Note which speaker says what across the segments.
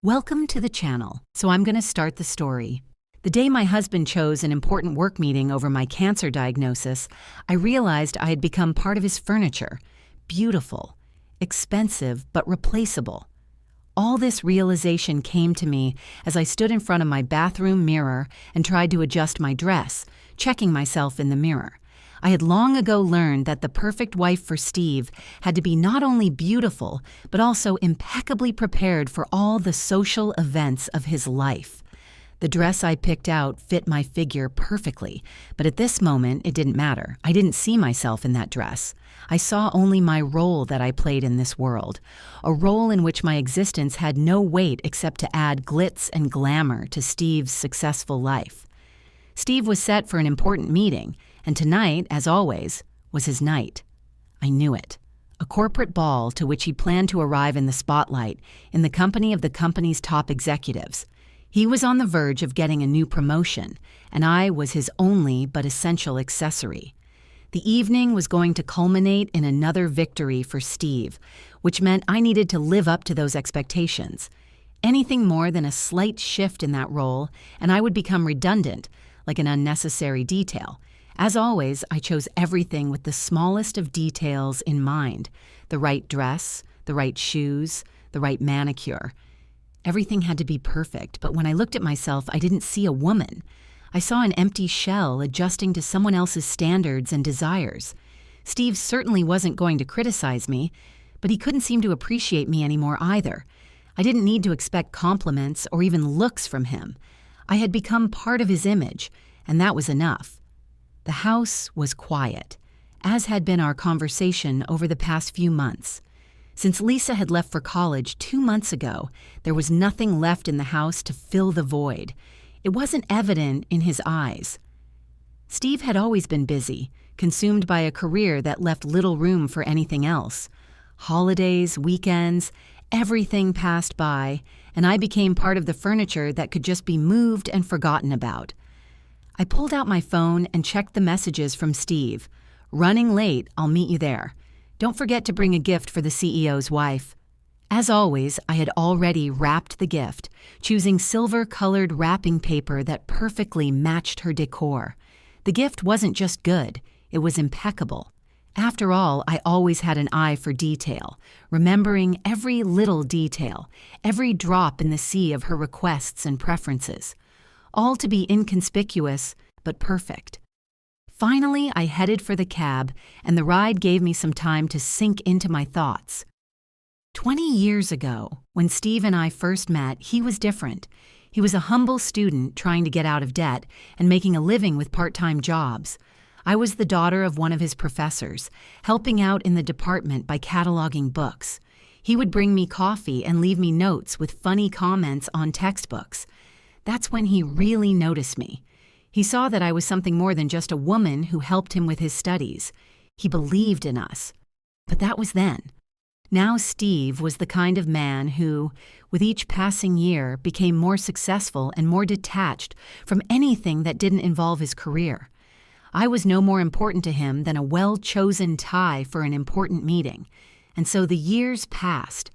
Speaker 1: Welcome to the channel. So I'm going to start the story. The day my husband chose an important work meeting over my cancer diagnosis, I realized I had become part of his furniture. Beautiful, expensive, but replaceable. All this realization came to me as I stood in front of my bathroom mirror and tried to adjust my dress, checking myself in the mirror. I had long ago learned that the perfect wife for Steve had to be not only beautiful, but also impeccably prepared for all the social events of his life. The dress I picked out fit my figure perfectly, but at this moment it didn't matter. I didn't see myself in that dress. I saw only my role that I played in this world, a role in which my existence had no weight except to add glitz and glamour to Steve's successful life. Steve was set for an important meeting, and tonight, as always, was his night. I knew it. A corporate ball to which he planned to arrive in the spotlight, in the company of the company's top executives. He was on the verge of getting a new promotion, and I was his only but essential accessory. The evening was going to culminate in another victory for Steve, which meant I needed to live up to those expectations. Anything more than a slight shift in that role, and I would become redundant, like an unnecessary detail. As always, I chose everything with the smallest of details in mind: the right dress, the right shoes, the right manicure. Everything had to be perfect, but when I looked at myself, I didn't see a woman. I saw an empty shell adjusting to someone else's standards and desires. Steve certainly wasn't going to criticize me, but he couldn't seem to appreciate me anymore either. I didn't need to expect compliments or even looks from him. I had become part of his image, and that was enough. The house was quiet, as had been our conversation over the past few months. Since Lisa had left for college 2 months ago, there was nothing left in the house to fill the void. It wasn't evident in his eyes. Steve had always been busy, consumed by a career that left little room for anything else. Holidays, weekends, everything passed by, and I became part of the furniture that could just be moved and forgotten about. I pulled out my phone and checked the messages from Steve. "Running late, I'll meet you there. Don't forget to bring a gift for the CEO's wife." As always, I had already wrapped the gift, choosing silver-colored wrapping paper that perfectly matched her decor. The gift wasn't just good, it was impeccable. After all, I always had an eye for detail, remembering every little detail, every drop in the sea of her requests and preferences. All to be inconspicuous, but perfect. Finally, I headed for the cab, and the ride gave me some time to sink into my thoughts. 20 years ago, when Steve and I first met, he was different. He was a humble student trying to get out of debt and making a living with part-time jobs. I was the daughter of one of his professors, helping out in the department by cataloging books. He would bring me coffee and leave me notes with funny comments on textbooks. That's when he really noticed me. He saw that I was something more than just a woman who helped him with his studies. He believed in us. But that was then. Now Steve was the kind of man who, with each passing year, became more successful and more detached from anything that didn't involve his career. I was no more important to him than a well-chosen tie for an important meeting. And so the years passed.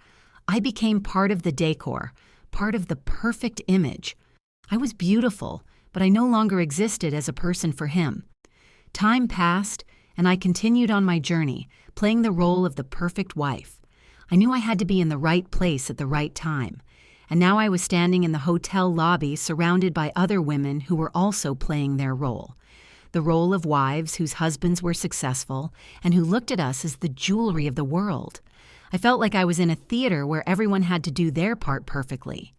Speaker 1: I became part of the decor, part of the perfect image. I was beautiful, but I no longer existed as a person for him. Time passed, and I continued on my journey, playing the role of the perfect wife. I knew I had to be in the right place at the right time, and now I was standing in the hotel lobby surrounded by other women who were also playing their role. The role of wives whose husbands were successful and who looked at us as the jewelry of the world. I felt like I was in a theater where everyone had to do their part perfectly.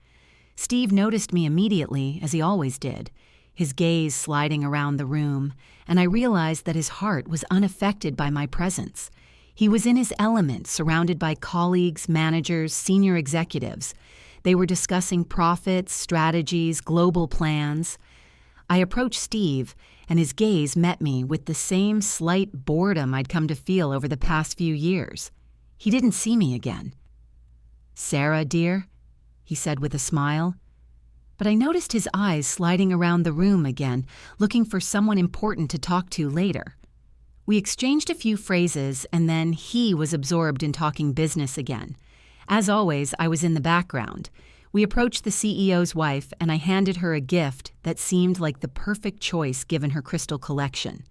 Speaker 1: Steve noticed me immediately, as he always did, his gaze sliding around the room, and I realized that his heart was unaffected by my presence. He was in his element, surrounded by colleagues, managers, senior executives. They were discussing profits, strategies, global plans. I approached Steve, and his gaze met me with the same slight boredom I'd come to feel over the past few years. He didn't see me again. "Sarah, dear?" he said with a smile. But I noticed his eyes sliding around the room again, looking for someone important to talk to later. We exchanged a few phrases, and then he was absorbed in talking business again. As always, I was in the background. We approached the CEO's wife, and I handed her a gift that seemed like the perfect choice given her crystal collection.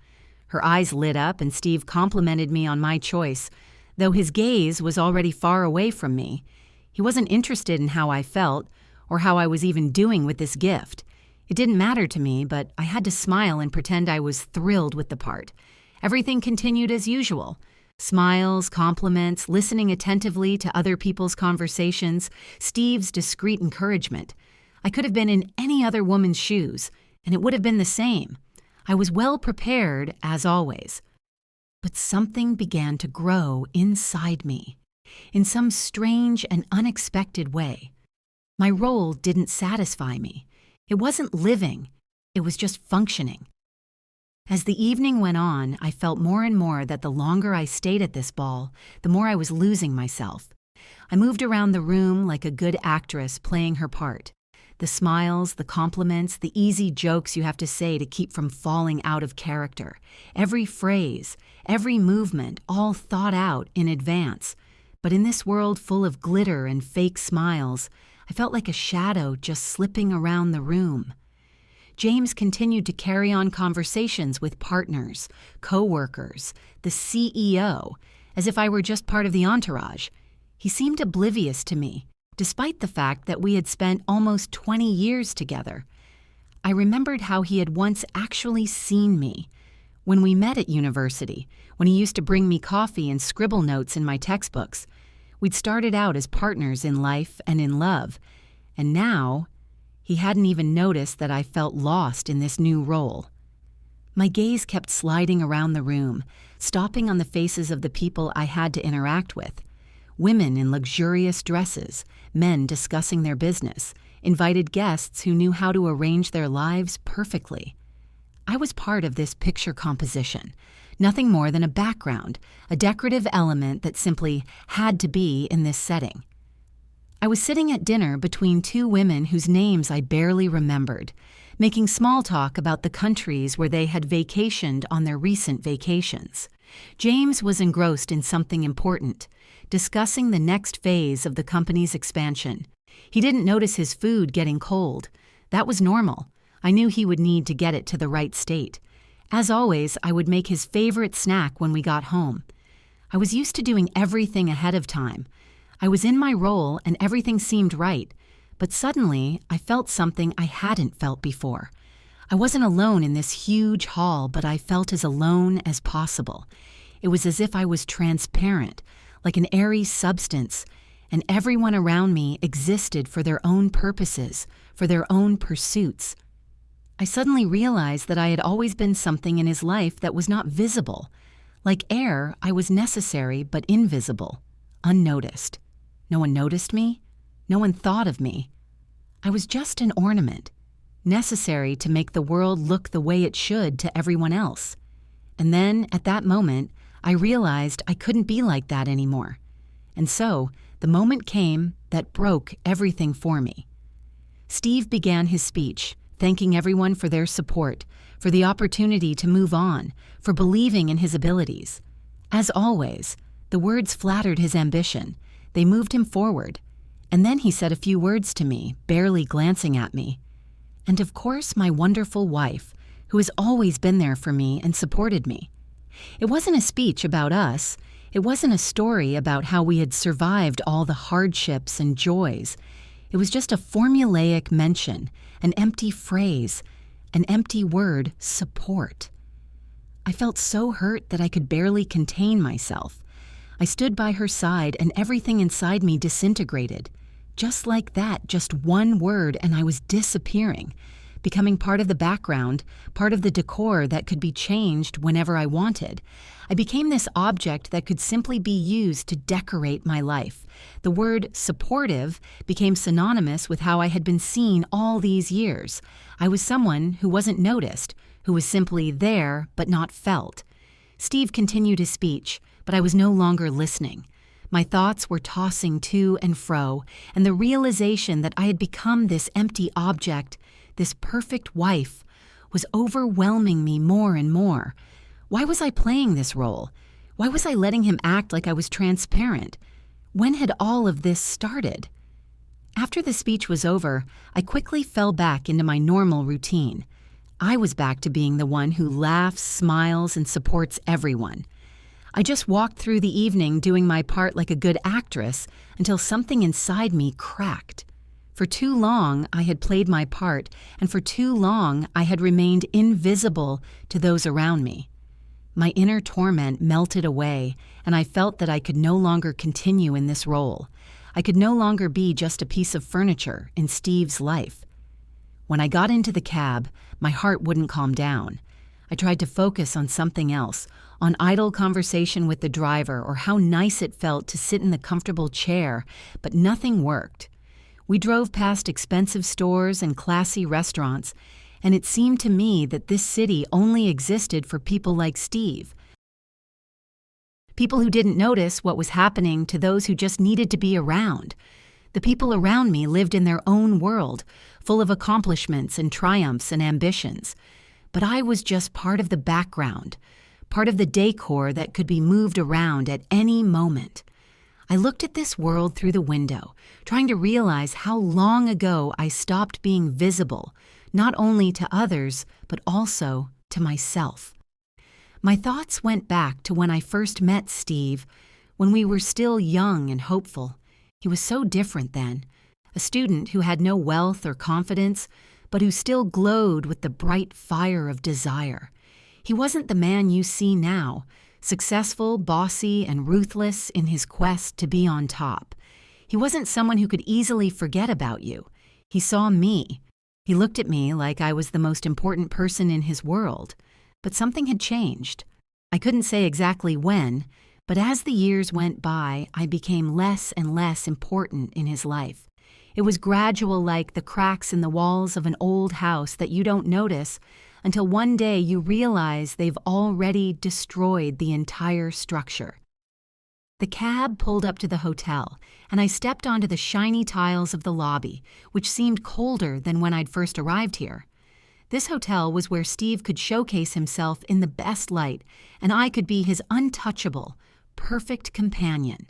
Speaker 1: Her eyes lit up, and Steve complimented me on my choice, though his gaze was already far away from me. He wasn't interested in how I felt, or how I was even doing with this gift. It didn't matter to me, but I had to smile and pretend I was thrilled with the part. Everything continued as usual. Smiles, compliments, listening attentively to other people's conversations, Steve's discreet encouragement. I could have been in any other woman's shoes, and it would have been the same. I was well prepared, as always. But something began to grow inside me, in some strange and unexpected way. My role didn't satisfy me. It wasn't living, it was just functioning. As the evening went on, I felt more and more that the longer I stayed at this ball, the more I was losing myself. I moved around the room like a good actress playing her part. The smiles, the compliments, the easy jokes you have to say to keep from falling out of character. Every phrase, every movement, all thought out in advance. But in this world full of glitter and fake smiles, I felt like a shadow just slipping around the room. James continued to carry on conversations with partners, co-workers, the CEO, as if I were just part of the entourage. He seemed oblivious to me, despite the fact that we had spent almost 20 years together. I remembered how he had once actually seen me. When we met at university, when he used to bring me coffee and scribble notes in my textbooks, we'd started out as partners in life and in love, and now he hadn't even noticed that I felt lost in this new role. My gaze kept sliding around the room, stopping on the faces of the people I had to interact with. Women in luxurious dresses, men discussing their business, invited guests who knew how to arrange their lives perfectly. I was part of this picture composition, nothing more than a background, a decorative element that simply had to be in this setting. I was sitting at dinner between two women whose names I barely remembered, making small talk about the countries where they had vacationed on their recent vacations. James was engrossed in something important, discussing the next phase of the company's expansion. He didn't notice his food getting cold. That was normal. I knew he would need to get it to the right state. As always, I would make his favorite snack when we got home. I was used to doing everything ahead of time. I was in my role and everything seemed right, but suddenly I felt something I hadn't felt before. I wasn't alone in this huge hall, but I felt as alone as possible. It was as if I was transparent, like an airy substance, and everyone around me existed for their own purposes, for their own pursuits. I suddenly realized that I had always been something in his life that was not visible. Like air, I was necessary but invisible, unnoticed. No one noticed me. No one thought of me. I was just an ornament, necessary to make the world look the way it should to everyone else. And then, at that moment, I realized I couldn't be like that anymore. And so, the moment came that broke everything for me. Steve began his speech, thanking everyone for their support, for the opportunity to move on, for believing in his abilities. As always, the words flattered his ambition. They moved him forward. And then he said a few words to me, barely glancing at me. And of course, my wonderful wife, who has always been there for me and supported me. It wasn't a speech about us. It wasn't a story about how we had survived all the hardships and joys. It was just a formulaic mention, an empty phrase, an empty word, support. I felt so hurt that I could barely contain myself. I stood by her side and everything inside me disintegrated. Just like that, just one word and I was disappearing, becoming part of the background, part of the decor that could be changed whenever I wanted. I became this object that could simply be used to decorate my life. The word supportive became synonymous with how I had been seen all these years. I was someone who wasn't noticed, who was simply there but not felt. Steve continued his speech, but I was no longer listening. My thoughts were tossing to and fro, and the realization that I had become this empty object, this perfect wife, was overwhelming me more and more. Why was I playing this role? Why was I letting him act like I was transparent? When had all of this started? After the speech was over, I quickly fell back into my normal routine. I was back to being the one who laughs, smiles, and supports everyone. I just walked through the evening doing my part like a good actress until something inside me cracked. For too long, I had played my part, and for too long, I had remained invisible to those around me. My inner torment melted away, and I felt that I could no longer continue in this role. I could no longer be just a piece of furniture in Steve's life. When I got into the cab, my heart wouldn't calm down. I tried to focus on something else, on idle conversation with the driver or how nice it felt to sit in the comfortable chair, but nothing worked. We drove past expensive stores and classy restaurants, and it seemed to me that this city only existed for people like Steve. People who didn't notice what was happening to those who just needed to be around. The people around me lived in their own world, full of accomplishments and triumphs and ambitions. But I was just part of the background, part of the decor that could be moved around at any moment. I looked at this world through the window, trying to realize how long ago I stopped being visible, not only to others, but also to myself. My thoughts went back to when I first met Steve, when we were still young and hopeful. He was so different then, a student who had no wealth or confidence, but who still glowed with the bright fire of desire. He wasn't the man you see now, successful, bossy, and ruthless in his quest to be on top. He wasn't someone who could easily forget about you. He saw me. He looked at me like I was the most important person in his world. But something had changed. I couldn't say exactly when, but as the years went by, I became less and less important in his life. It was gradual, like the cracks in the walls of an old house that you don't notice until one day you realize they've already destroyed the entire structure. The cab pulled up to the hotel, and I stepped onto the shiny tiles of the lobby, which seemed colder than when I'd first arrived here. This hotel was where Steve could showcase himself in the best light, and I could be his untouchable, perfect companion.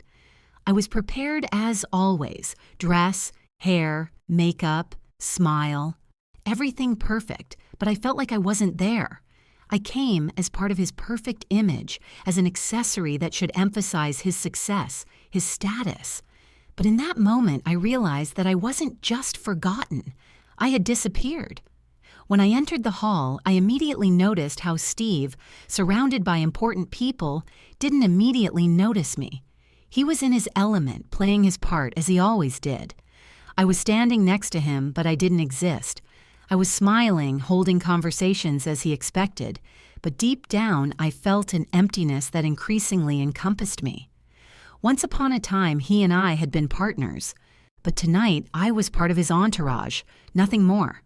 Speaker 1: I was prepared as always, dress, hair, makeup, smile, everything perfect, but I felt like I wasn't there. I came as part of his perfect image, as an accessory that should emphasize his success, his status. But in that moment, I realized that I wasn't just forgotten. I had disappeared. When I entered the hall, I immediately noticed how Steve, surrounded by important people, didn't immediately notice me. He was in his element, playing his part as he always did. I was standing next to him, but I didn't exist. I was smiling, holding conversations as he expected, but deep down I felt an emptiness that increasingly encompassed me. Once upon a time, he and I had been partners, but tonight I was part of his entourage, nothing more.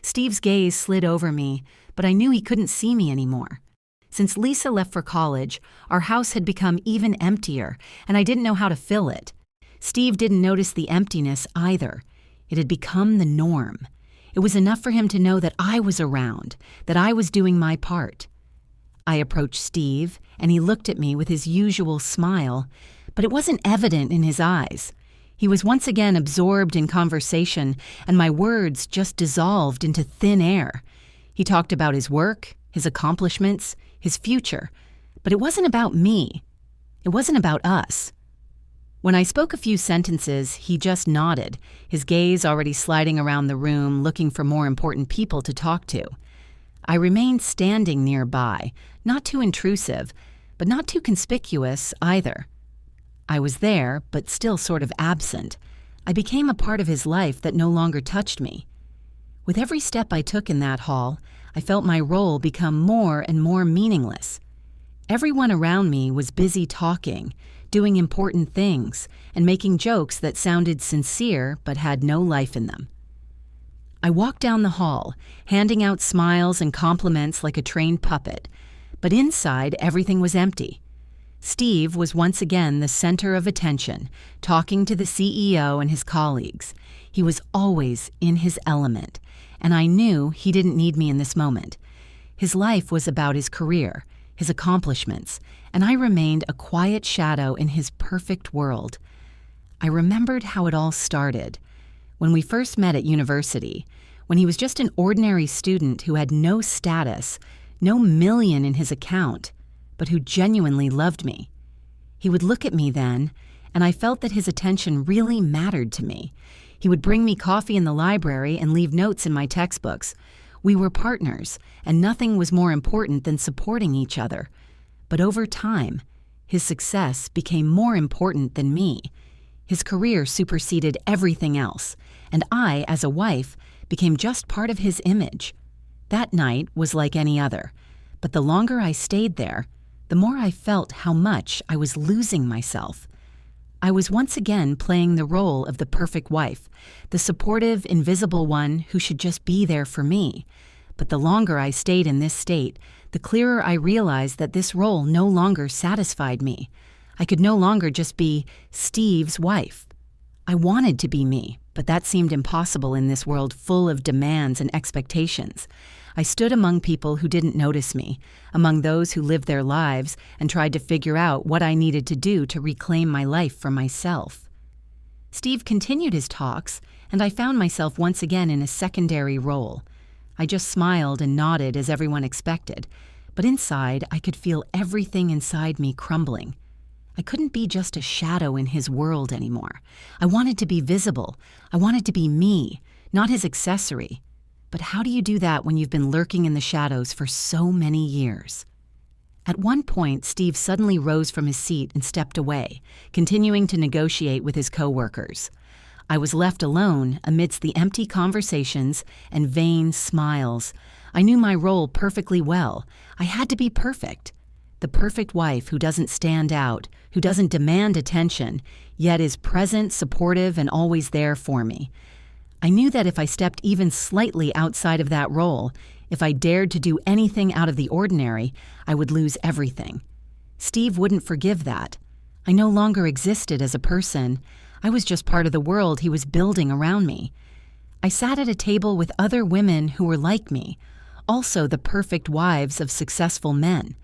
Speaker 1: Steve's gaze slid over me, but I knew he couldn't see me anymore. Since Lisa left for college, our house had become even emptier, and I didn't know how to fill it. Steve didn't notice the emptiness either. It had become the norm. It was enough for him to know that I was around, that I was doing my part. I approached Steve, and he looked at me with his usual smile, but it wasn't evident in his eyes. He was once again absorbed in conversation, and my words just dissolved into thin air. He talked about his work, his accomplishments, his future, but it wasn't about me. It wasn't about us. When I spoke a few sentences, he just nodded, his gaze already sliding around the room, looking for more important people to talk to. I remained standing nearby, not too intrusive, but not too conspicuous either. I was there, but still sort of absent. I became a part of his life that no longer touched me. With every step I took in that hall, I felt my role become more and more meaningless. Everyone around me was busy talking, doing important things, and making jokes that sounded sincere but had no life in them. I walked down the hall, handing out smiles and compliments like a trained puppet, but inside everything was empty. Steve was once again the center of attention, talking to the CEO and his colleagues. He was always in his element, and I knew he didn't need me in this moment. His life was about his career, his accomplishments, and I remained a quiet shadow in his perfect world. I remembered how it all started, When we first met at university, when he was just an ordinary student who had no status, no million in his account, but who genuinely loved me. He would look at me then, and I felt that his attention really mattered to me. He would bring me coffee in the library and leave notes in my textbooks. We were partners, and nothing was more important than supporting each other. But over time, his success became more important than me. His career superseded everything else, and I, as a wife, became just part of his image. That night was like any other, but the longer I stayed there, the more I felt how much I was losing myself. I was once again playing the role of the perfect wife, the supportive, invisible one who should just be there for me. But the longer I stayed in this state, the clearer I realized that this role no longer satisfied me. I could no longer just be Steve's wife. I wanted to be me, but that seemed impossible in this world full of demands and expectations. I stood among people who didn't notice me, among those who lived their lives and tried to figure out what I needed to do to reclaim my life for myself. Steve continued his talks, and I found myself once again in a secondary role. I just smiled and nodded as everyone expected, but inside I could feel everything inside me crumbling. I couldn't be just a shadow in his world anymore. I wanted to be visible. I wanted to be me, not his accessory. But how do you do that when you've been lurking in the shadows for so many years? At one point, Steve suddenly rose from his seat and stepped away, continuing to negotiate with his coworkers. I was left alone amidst the empty conversations and vain smiles. I knew my role perfectly well. I had to be perfect. The perfect wife who doesn't stand out, who doesn't demand attention, yet is present, supportive, and always there for me. I knew that if I stepped even slightly outside of that role, if I dared to do anything out of the ordinary, I would lose everything. Steve wouldn't forgive that. I no longer existed as a person. I was just part of the world he was building around me. I sat at a table with other women who were like me, also the perfect wives of successful men.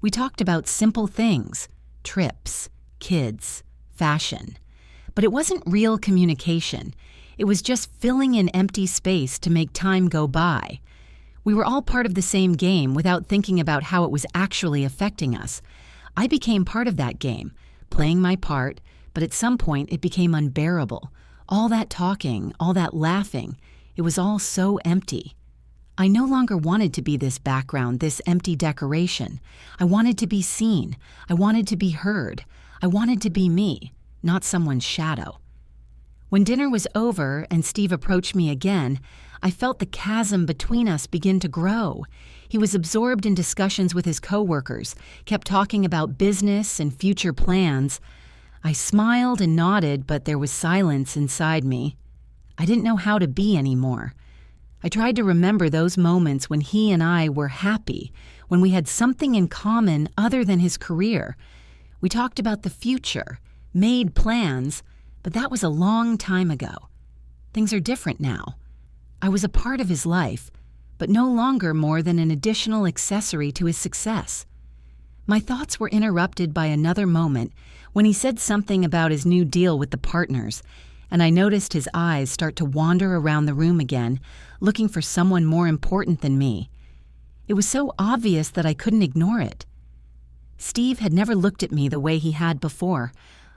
Speaker 1: We talked about simple things, trips, kids, fashion. But it wasn't real communication. It was just filling in empty space to make time go by. We were all part of the same game without thinking about how it was actually affecting us. I became part of that game, playing my part, but at some point it became unbearable. All that talking, all that laughing, it was all so empty. I no longer wanted to be this background, this empty decoration. I wanted to be seen. I wanted to be heard. I wanted to be me, not someone's shadow. When dinner was over and Steve approached me again, I felt the chasm between us begin to grow. He was absorbed in discussions with his coworkers, kept talking about business and future plans. I smiled and nodded, but there was silence inside me. I didn't know how to be anymore. I tried to remember those moments when he and I were happy, when we had something in common other than his career. We talked about the future, made plans, but that was a long time ago. Things are different now. I was a part of his life, but no longer more than an additional accessory to his success. My thoughts were interrupted by another moment when he said something about his new deal with the partners, and I noticed his eyes start to wander around the room again, looking for someone more important than me. It was so obvious that I couldn't ignore it. Steve had never looked at me the way he had before.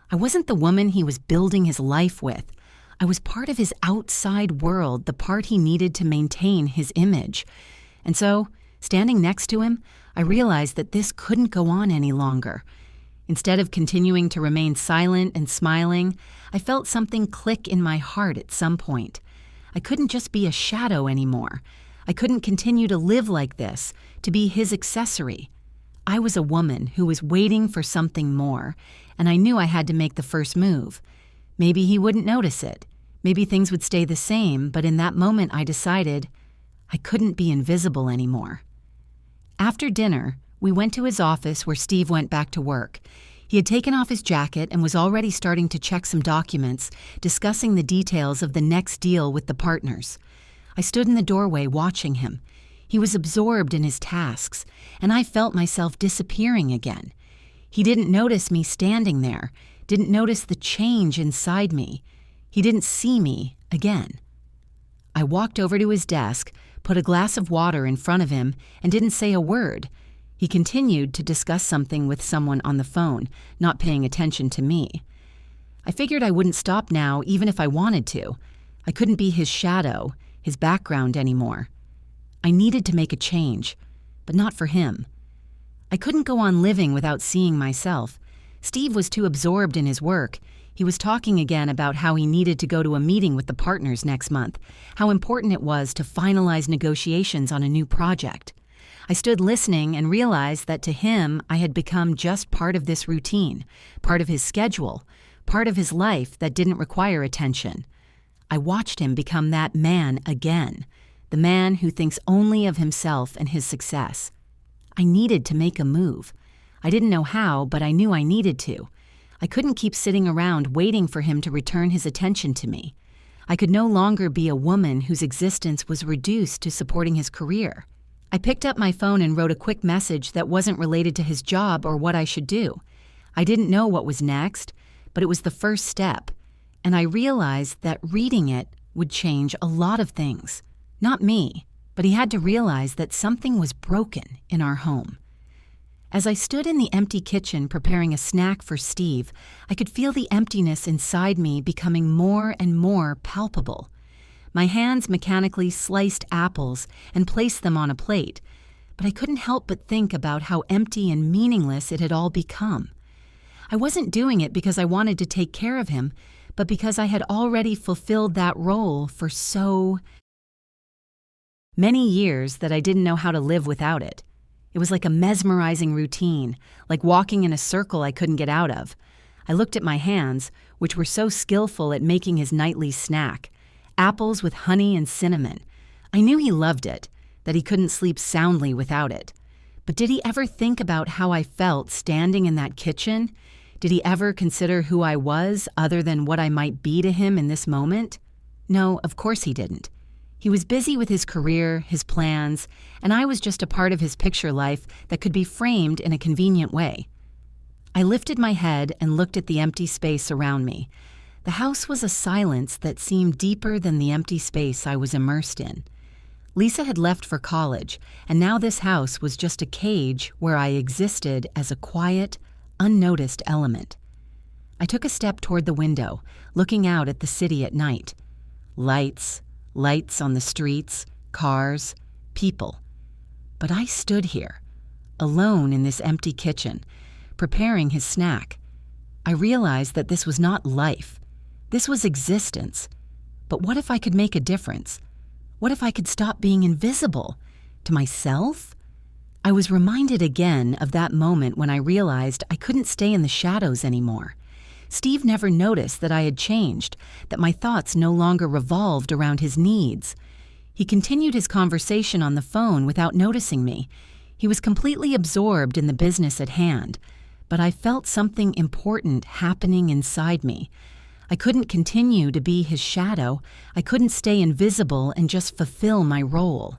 Speaker 1: I wasn't the woman he was building his life with. I was part of his outside world, the part he needed to maintain his image. And so, standing next to him, I realized that this couldn't go on any longer. Instead of continuing to remain silent and smiling, I felt something click in my heart at some point. I couldn't just be a shadow anymore. I couldn't continue to live like this, to be his accessory. I was a woman who was waiting for something more, and I knew I had to make the first move. Maybe he wouldn't notice it. Maybe things would stay the same, but in that moment I decided I couldn't be invisible anymore. After dinner, we went to his office where Steve went back to work. He had taken off his jacket and was already starting to check some documents, discussing the details of the next deal with the partners. I stood in the doorway watching him. He was absorbed in his tasks, and I felt myself disappearing again. He didn't notice me standing there, didn't notice the change inside me. He didn't see me again. I walked over to his desk, put a glass of water in front of him, and didn't say a word. He continued to discuss something with someone on the phone, not paying attention to me. I figured I wouldn't stop now even if I wanted to. I couldn't be his shadow, his background anymore. I needed to make a change, but not for him. I couldn't go on living without seeing myself. Steve was too absorbed in his work. He was talking again about how he needed to go to a meeting with the partners next month, how important it was to finalize negotiations on a new project. I stood listening and realized that to him I had become just part of this routine, part of his schedule, part of his life that didn't require attention. I watched him become that man again, the man who thinks only of himself and his success. I needed to make a move. I didn't know how, but I knew I needed to. I couldn't keep sitting around waiting for him to return his attention to me. I could no longer be a woman whose existence was reduced to supporting his career. I picked up my phone and wrote a quick message that wasn't related to his job or what I should do. I didn't know what was next, but it was the first step, and I realized that reading it would change a lot of things. Not me, but he had to realize that something was broken in our home. As I stood in the empty kitchen preparing a snack for Steve, I could feel the emptiness inside me becoming more and more palpable. My hands mechanically sliced apples and placed them on a plate, but I couldn't help but think about how empty and meaningless it had all become. I wasn't doing it because I wanted to take care of him, but because I had already fulfilled that role for so many years that I didn't know how to live without it. It was like a mesmerizing routine, like walking in a circle I couldn't get out of. I looked at my hands, which were so skillful at making his nightly snack. Apples with honey and cinnamon. I knew he loved it, that he couldn't sleep soundly without it. But did he ever think about how I felt standing in that kitchen? Did he ever consider who I was other than what I might be to him in this moment? No, of course he didn't. He was busy with his career, his plans, and I was just a part of his picture life that could be framed in a convenient way. I lifted my head and looked at the empty space around me. The house was a silence that seemed deeper than the empty space I was immersed in. Lisa had left for college, and now this house was just a cage where I existed as a quiet, unnoticed element. I took a step toward the window, looking out at the city at night. Lights on the streets, cars, people. But I stood here, alone in this empty kitchen, preparing his snack. I realized that this was not life. This was existence. But what if I could make a difference? What if I could stop being invisible? To myself? I was reminded again of that moment when I realized I couldn't stay in the shadows anymore. Steve never noticed that I had changed, that my thoughts no longer revolved around his needs. He continued his conversation on the phone without noticing me. He was completely absorbed in the business at hand, but I felt something important happening inside me. I couldn't continue to be his shadow. I couldn't stay invisible and just fulfill my role.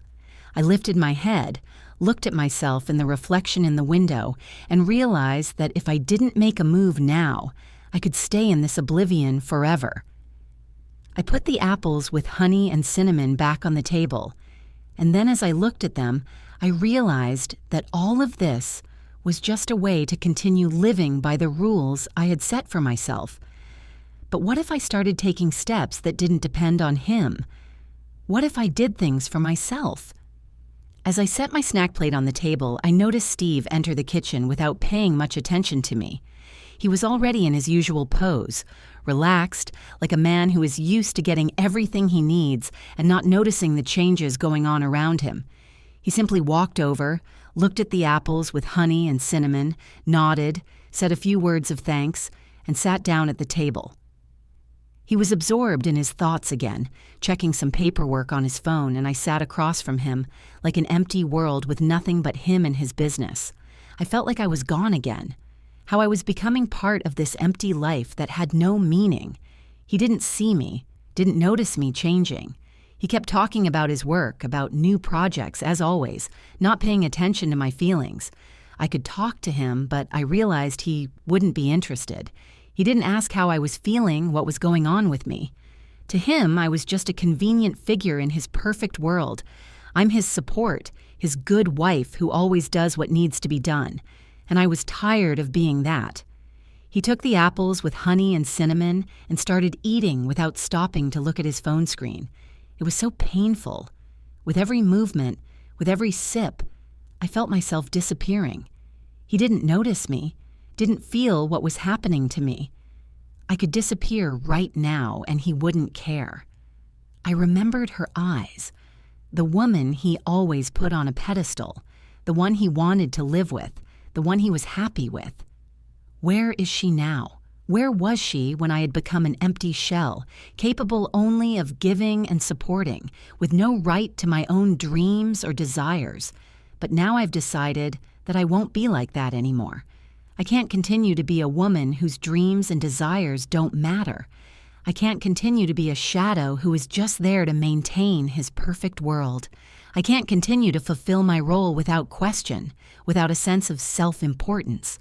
Speaker 1: I lifted my head, looked at myself in the reflection in the window, and realized that if I didn't make a move now, I could stay in this oblivion forever. I put the apples with honey and cinnamon back on the table, and then as I looked at them, I realized that all of this was just a way to continue living by the rules I had set for myself. But what if I started taking steps that didn't depend on him? What if I did things for myself? As I set my snack plate on the table, I noticed Steve enter the kitchen without paying much attention to me. He was already in his usual pose, relaxed, like a man who is used to getting everything he needs and not noticing the changes going on around him. He simply walked over, looked at the apples with honey and cinnamon, nodded, said a few words of thanks, and sat down at the table. He was absorbed in his thoughts again, checking some paperwork on his phone, and I sat across from him, like an empty world with nothing but him and his business. I felt like I was gone again. How I was becoming part of this empty life that had no meaning. He didn't see me, didn't notice me changing. He kept talking about his work, about new projects, as always, not paying attention to my feelings. I could talk to him, but I realized he wouldn't be interested. He didn't ask how I was feeling, what was going on with me. To him, I was just a convenient figure in his perfect world. I'm his support, his good wife who always does what needs to be done. And I was tired of being that. He took the apples with honey and cinnamon and started eating without stopping to look at his phone screen. It was so painful. With every movement, with every sip, I felt myself disappearing. He didn't notice me, didn't feel what was happening to me. I could disappear right now and he wouldn't care. I remembered her eyes, the woman he always put on a pedestal, the one he wanted to live with, the one he was happy with. Where is she now? Where was she when I had become an empty shell, capable only of giving and supporting, with no right to my own dreams or desires? But now I've decided that I won't be like that anymore. I can't continue to be a woman whose dreams and desires don't matter. I can't continue to be a shadow who is just there to maintain his perfect world. I can't continue to fulfill my role without question, without a sense of self-importance.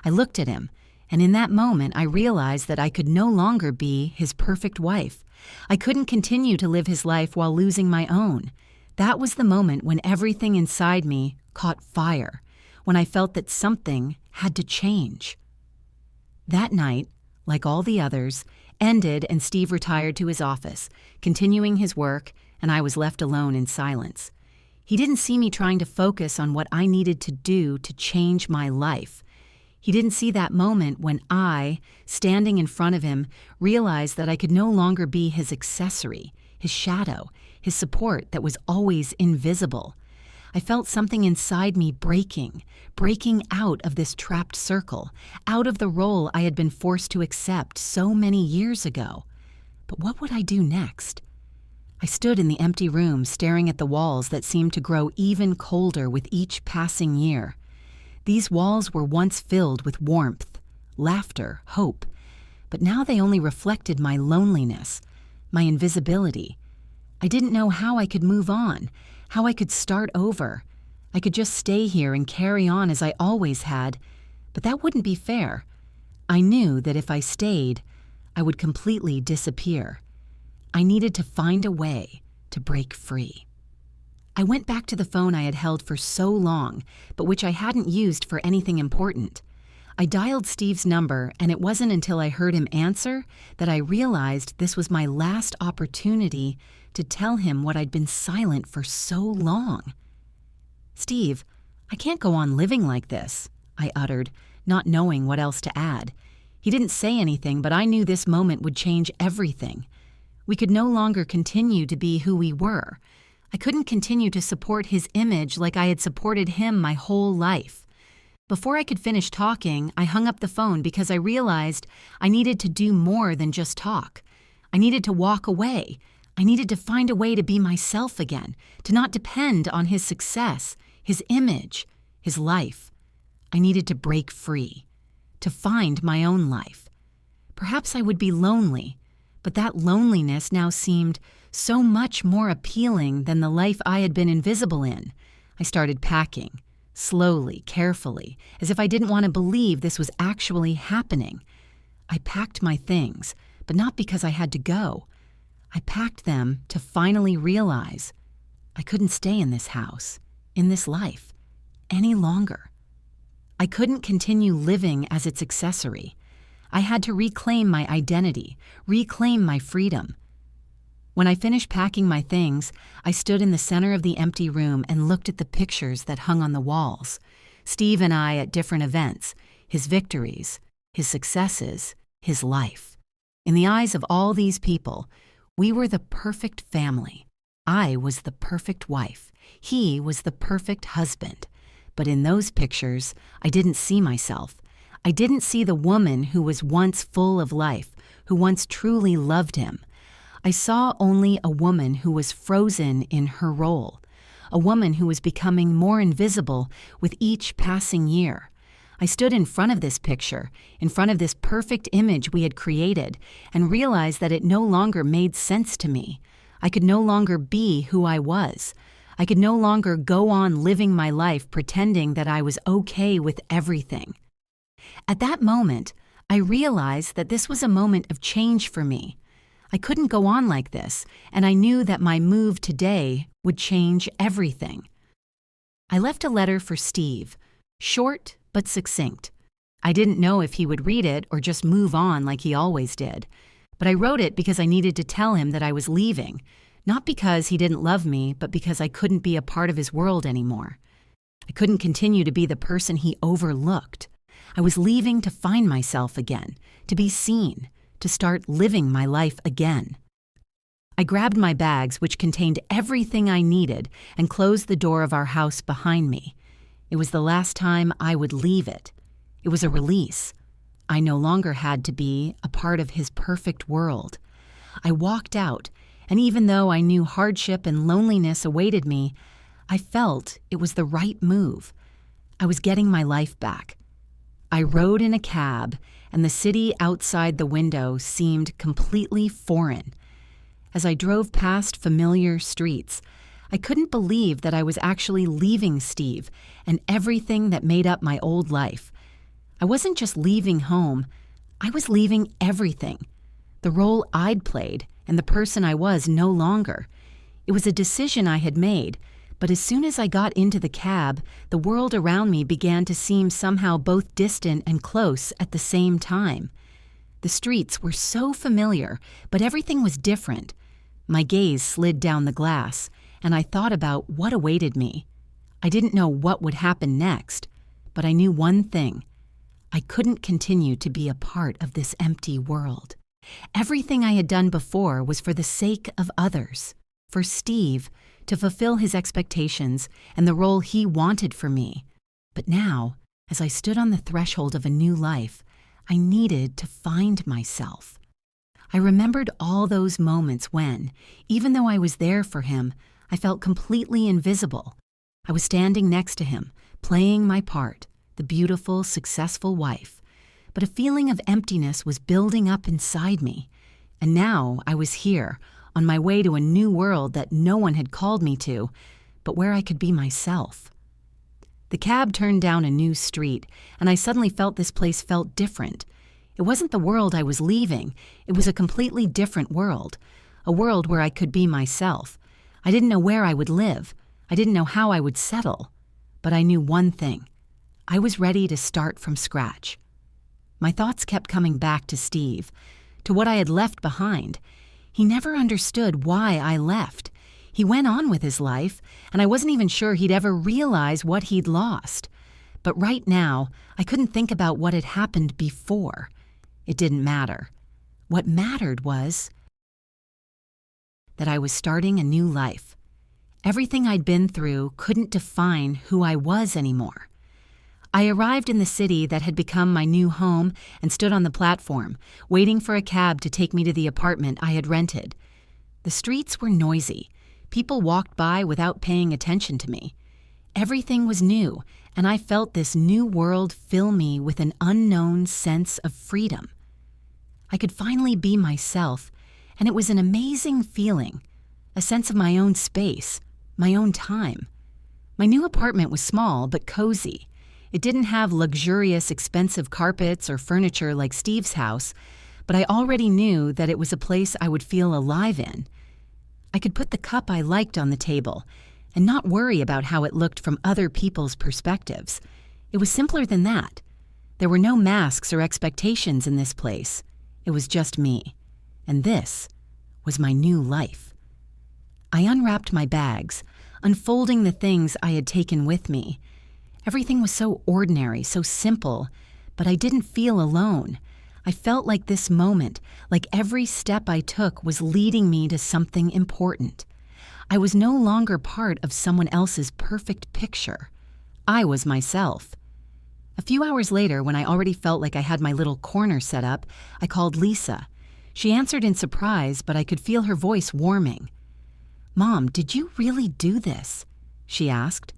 Speaker 1: I looked at him, and in that moment I realized that I could no longer be his perfect wife. I couldn't continue to live his life while losing my own. That was the moment when everything inside me caught fire, when I felt that something had to change. That night, like all the others, ended and Steve retired to his office, continuing his work, and I was left alone in silence. He didn't see me trying to focus on what I needed to do to change my life. He didn't see that moment when I, standing in front of him, realized that I could no longer be his accessory, his shadow, his support that was always invisible. I felt something inside me breaking out of this trapped circle, out of the role I had been forced to accept so many years ago. But what would I do next? I stood in the empty room staring at the walls that seemed to grow even colder with each passing year. These walls were once filled with warmth, laughter, hope, but now they only reflected my loneliness, my invisibility. I didn't know how I could move on, how I could start over. I could just stay here and carry on as I always had, but that wouldn't be fair. I knew that if I stayed, I would completely disappear. I needed to find a way to break free. I went back to the phone I had held for so long, but which I hadn't used for anything important. I dialed Steve's number, and it wasn't until I heard him answer that I realized this was my last opportunity to tell him what I'd been silent for so long. "Steve, I can't go on living like this," I uttered, not knowing what else to add. He didn't say anything, but I knew this moment would change everything. We could no longer continue to be who we were. I couldn't continue to support his image like I had supported him my whole life. Before I could finish talking, I hung up the phone because I realized I needed to do more than just talk. I needed to walk away. I needed to find a way to be myself again, to not depend on his success, his image, his life. I needed to break free, to find my own life. Perhaps I would be lonely, but that loneliness now seemed so much more appealing than the life I had been invisible in. I started packing, slowly, carefully, as if I didn't want to believe this was actually happening. I packed my things, but not because I had to go. I packed them to finally realize I couldn't stay in this house, in this life, any longer. I couldn't continue living as its accessory. I had to reclaim my identity, reclaim my freedom. When I finished packing my things, I stood in the center of the empty room and looked at the pictures that hung on the walls. Steve and I at different events, his victories, his successes, his life. In the eyes of all these people, we were the perfect family. I was the perfect wife. He was the perfect husband. But in those pictures, I didn't see myself. I didn't see the woman who was once full of life, who once truly loved him. I saw only a woman who was frozen in her role, a woman who was becoming more invisible with each passing year. I stood in front of this picture, in front of this perfect image we had created, and realized that it no longer made sense to me. I could no longer be who I was. I could no longer go on living my life pretending that I was okay with everything. At that moment, I realized that this was a moment of change for me. I couldn't go on like this, and I knew that my move today would change everything. I left a letter for Steve, short but succinct. I didn't know if he would read it or just move on like he always did, but I wrote it because I needed to tell him that I was leaving, not because he didn't love me, but because I couldn't be a part of his world anymore. I couldn't continue to be the person he overlooked. I was leaving to find myself again, to be seen, to start living my life again. I grabbed my bags, which contained everything I needed, and closed the door of our house behind me. It was the last time I would leave it. It was a release. I no longer had to be a part of his perfect world. I walked out, and even though I knew hardship and loneliness awaited me, I felt it was the right move. I was getting my life back. I rode in a cab, and the city outside the window seemed completely foreign. As I drove past familiar streets, I couldn't believe that I was actually leaving Steve and everything that made up my old life. I wasn't just leaving home, I was leaving everything. The role I'd played and the person I was no longer. It was a decision I had made, but as soon as I got into the cab, the world around me began to seem somehow both distant and close at the same time. The streets were so familiar, but everything was different. My gaze slid down the glass, and I thought about what awaited me. I didn't know what would happen next, but I knew one thing. I couldn't continue to be a part of this empty world. Everything I had done before was for the sake of others, for Steve, to fulfill his expectations and the role he wanted for me. But now, as I stood on the threshold of a new life, I needed to find myself. I remembered all those moments when, even though I was there for him, I felt completely invisible. I was standing next to him, playing my part, the beautiful, successful wife. But a feeling of emptiness was building up inside me. And now I was here, on my way to a new world that no one had called me to, but where I could be myself. The cab turned down a new street, and I suddenly felt this place felt different. It wasn't the world I was leaving. It was a completely different world, a world where I could be myself. I didn't know where I would live. I didn't know how I would settle. But I knew one thing. I was ready to start from scratch. My thoughts kept coming back to Steve, to what I had left behind. He never understood why I left. He went on with his life, and I wasn't even sure he'd ever realize what he'd lost. But right now, I couldn't think about what had happened before. It didn't matter. What mattered was that I was starting a new life. Everything I'd been through couldn't define who I was anymore. I arrived in the city that had become my new home and stood on the platform, waiting for a cab to take me to the apartment I had rented. The streets were noisy. People walked by without paying attention to me. Everything was new, and I felt this new world fill me with an unknown sense of freedom. I could finally be myself, and it was an amazing feeling, a sense of my own space, my own time. My new apartment was small but cozy. It didn't have luxurious, expensive carpets or furniture like Steve's house, but I already knew that it was a place I would feel alive in. I could put the cup I liked on the table and not worry about how it looked from other people's perspectives. It was simpler than that. There were no masks or expectations in this place. It was just me. And this was my new life. I unwrapped my bags, unfolding the things I had taken with me. Everything was so ordinary, so simple, but I didn't feel alone. I felt like this moment, like every step I took was leading me to something important. I was no longer part of someone else's perfect picture. I was myself. A few hours later, when I already felt like I had my little corner set up, I called Lisa. She answered in surprise, but I could feel her voice warming. "Mom, did you really do this?" she asked.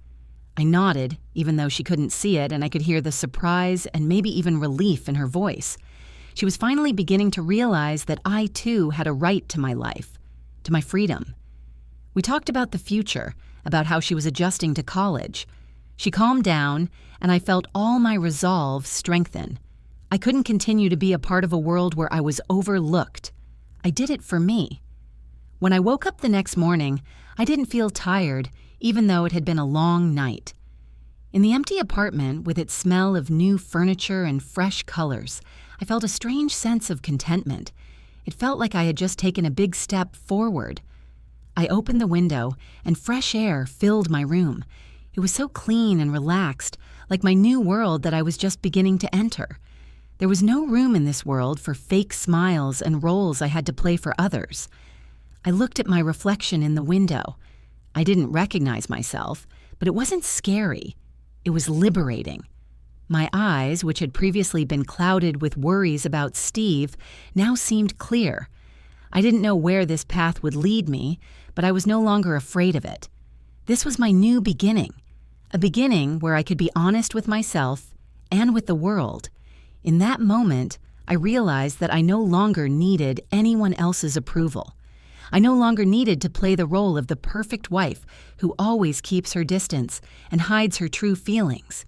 Speaker 1: I nodded, even though she couldn't see it, and I could hear the surprise and maybe even relief in her voice. She was finally beginning to realize that I, too, had a right to my life, to my freedom. We talked about the future, about how she was adjusting to college. She calmed down, and I felt all my resolve strengthen. I couldn't continue to be a part of a world where I was overlooked. I did it for me. When I woke up the next morning, I didn't feel tired, even though it had been a long night. In the empty apartment, with its smell of new furniture and fresh colors, I felt a strange sense of contentment. It felt like I had just taken a big step forward. I opened the window, and fresh air filled my room. It was so clean and relaxed, like my new world that I was just beginning to enter. There was no room in this world for fake smiles and roles I had to play for others. I looked at my reflection in the window. I didn't recognize myself, but it wasn't scary. It was liberating. My eyes, which had previously been clouded with worries about Steve, now seemed clear. I didn't know where this path would lead me, but I was no longer afraid of it. This was my new beginning, a beginning where I could be honest with myself and with the world. In that moment, I realized that I no longer needed anyone else's approval. I no longer needed to play the role of the perfect wife who always keeps her distance and hides her true feelings.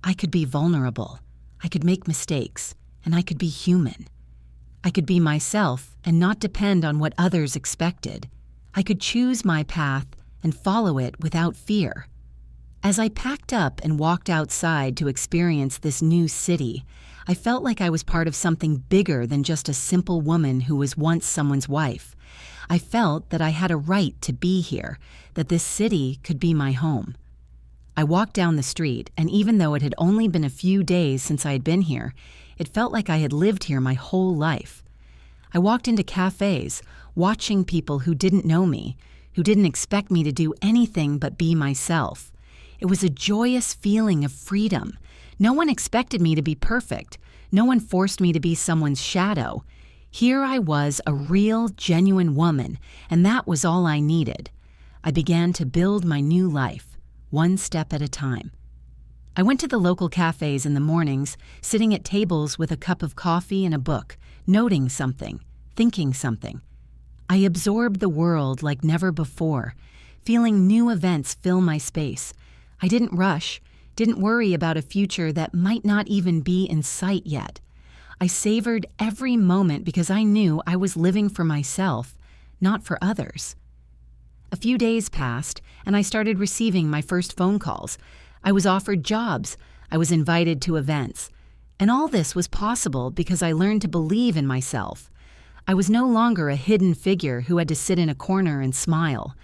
Speaker 1: I could be vulnerable, I could make mistakes, and I could be human. I could be myself and not depend on what others expected. I could choose my path and follow it without fear. As I packed up and walked outside to experience this new city, I felt like I was part of something bigger than just a simple woman who was once someone's wife. I felt that I had a right to be here, that this city could be my home. I walked down the street, and even though it had only been a few days since I had been here, it felt like I had lived here my whole life. I walked into cafes, watching people who didn't know me, who didn't expect me to do anything but be myself. It was a joyous feeling of freedom. No one expected me to be perfect. No one forced me to be someone's shadow. Here I was, a real, genuine woman, and that was all I needed. I began to build my new life, one step at a time. I went to the local cafes in the mornings, sitting at tables with a cup of coffee and a book, noting something, thinking something. I absorbed the world like never before, feeling new events fill my space. I didn't rush, didn't worry about a future that might not even be in sight yet. I savored every moment because I knew I was living for myself, not for others. A few days passed, and I started receiving my first phone calls. I was offered jobs. I was invited to events. And all this was possible because I learned to believe in myself. I was no longer a hidden figure who had to sit in a corner and smile.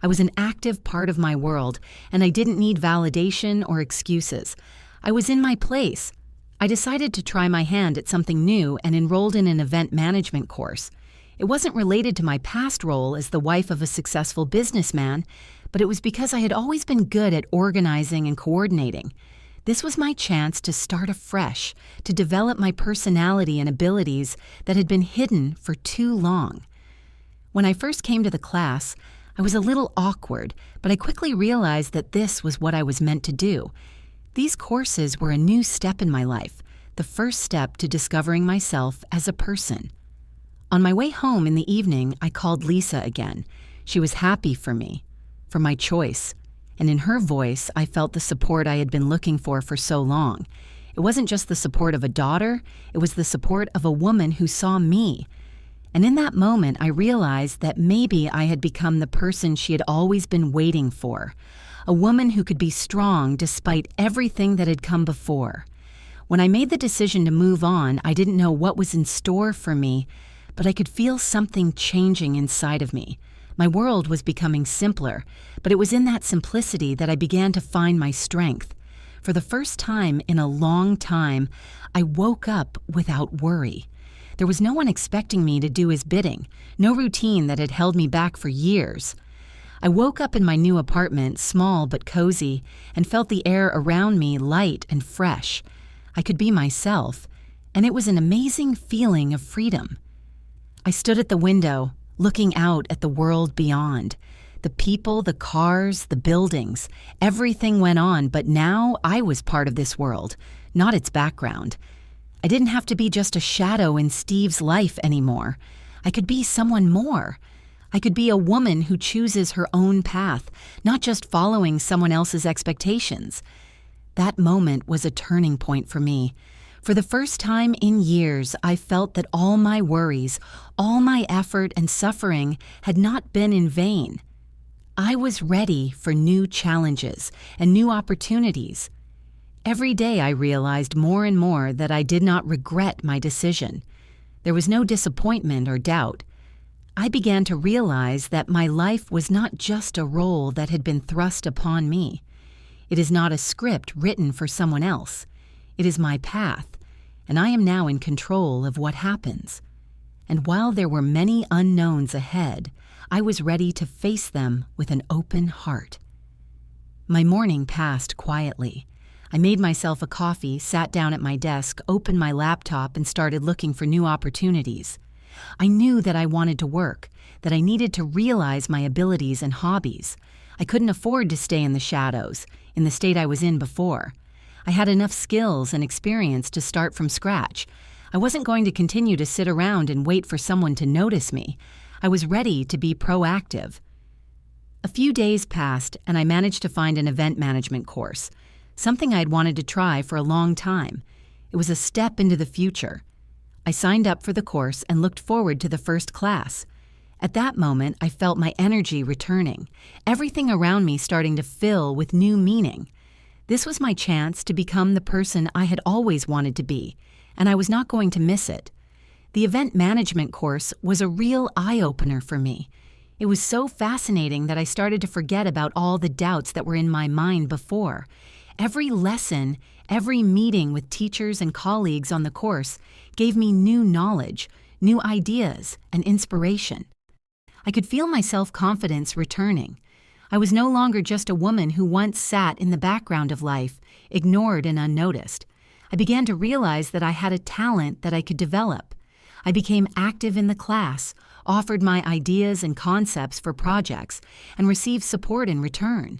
Speaker 1: I was an active part of my world, and I didn't need validation or excuses. I was in my place. I decided to try my hand at something new and enrolled in an event management course. It wasn't related to my past role as the wife of a successful businessman, but it was because I had always been good at organizing and coordinating. This was my chance to start afresh, to develop my personality and abilities that had been hidden for too long. When I first came to the class, I was a little awkward, but I quickly realized that this was what I was meant to do. These courses were a new step in my life, the first step to discovering myself as a person. On my way home in the evening, I called Lisa again. She was happy for me, for my choice, and in her voice, I felt the support I had been looking for so long. It wasn't just the support of a daughter, it was the support of a woman who saw me. And in that moment, I realized that maybe I had become the person she had always been waiting for, a woman who could be strong despite everything that had come before. When I made the decision to move on, I didn't know what was in store for me, but I could feel something changing inside of me. My world was becoming simpler, but it was in that simplicity that I began to find my strength. For the first time in a long time, I woke up without worry. There was no one expecting me to do his bidding, no routine that had held me back for years. I woke up in my new apartment, small but cozy, and felt the air around me light and fresh. I could be myself, and it was an amazing feeling of freedom. I stood at the window, looking out at the world beyond. The people, the cars, the buildings, everything went on, but now I was part of this world, not its background. I didn't have to be just a shadow in Steve's life anymore. I could be someone more. I could be a woman who chooses her own path, not just following someone else's expectations. That moment was a turning point for me. For the first time in years, I felt that all my worries, all my effort and suffering had not been in vain. I was ready for new challenges and new opportunities. Every day I realized more and more that I did not regret my decision. There was no disappointment or doubt. I began to realize that my life was not just a role that had been thrust upon me. It is not a script written for someone else. It is my path, and I am now in control of what happens. And while there were many unknowns ahead, I was ready to face them with an open heart. My morning passed quietly. I made myself a coffee, sat down at my desk, opened my laptop, and started looking for new opportunities. I knew that I wanted to work, that I needed to realize my abilities and hobbies. I couldn't afford to stay in the shadows, in the state I was in before. I had enough skills and experience to start from scratch. I wasn't going to continue to sit around and wait for someone to notice me. I was ready to be proactive. A few days passed, and I managed to find an event management course, something I'd wanted to try for a long time. It was a step into the future. I signed up for the course and looked forward to the first class. At that moment, I felt my energy returning, everything around me starting to fill with new meaning. This was my chance to become the person I had always wanted to be, and I was not going to miss it. The event management course was a real eye-opener for me. It was so fascinating that I started to forget about all the doubts that were in my mind before. Every lesson, every meeting with teachers and colleagues on the course gave me new knowledge, new ideas, and inspiration. I could feel my self-confidence returning. I was no longer just a woman who once sat in the background of life, ignored and unnoticed. I began to realize that I had a talent that I could develop. I became active in the class, offered my ideas and concepts for projects, and received support in return.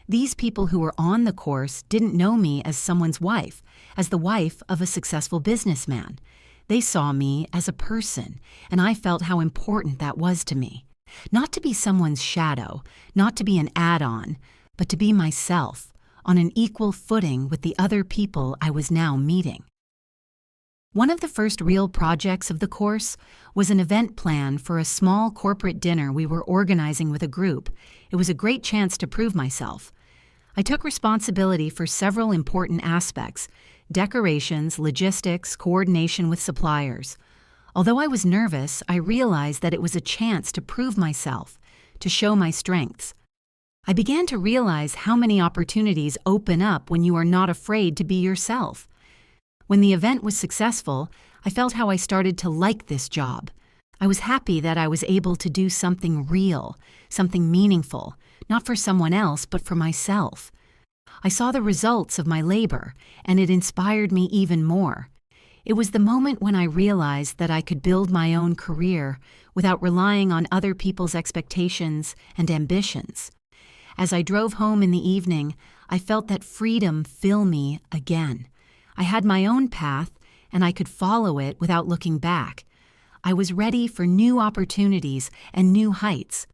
Speaker 1: These people who were on the course didn't know me as someone's wife, as the wife of a successful businessman. They saw me as a person, and I felt how important that was to me. Not to be someone's shadow, not to be an add-on, but to be myself, on an equal footing with the other people I was now meeting. One of the first real projects of the course was an event plan for a small corporate dinner we were organizing with a group. It was a great chance to prove myself. I took responsibility for several important aspects: decorations, logistics, coordination with suppliers. Although I was nervous, I realized that it was a chance to prove myself, to show my strengths. I began to realize how many opportunities open up when you are not afraid to be yourself. When the event was successful, I felt how I started to like this job. I was happy that I was able to do something real, something meaningful, not for someone else, but for myself. I saw the results of my labor, and it inspired me even more. It was the moment when I realized that I could build my own career without relying on other people's expectations and ambitions. As I drove home in the evening, I felt that freedom fill me again. I had my own path, and I could follow it without looking back. I was ready for new opportunities and new heights.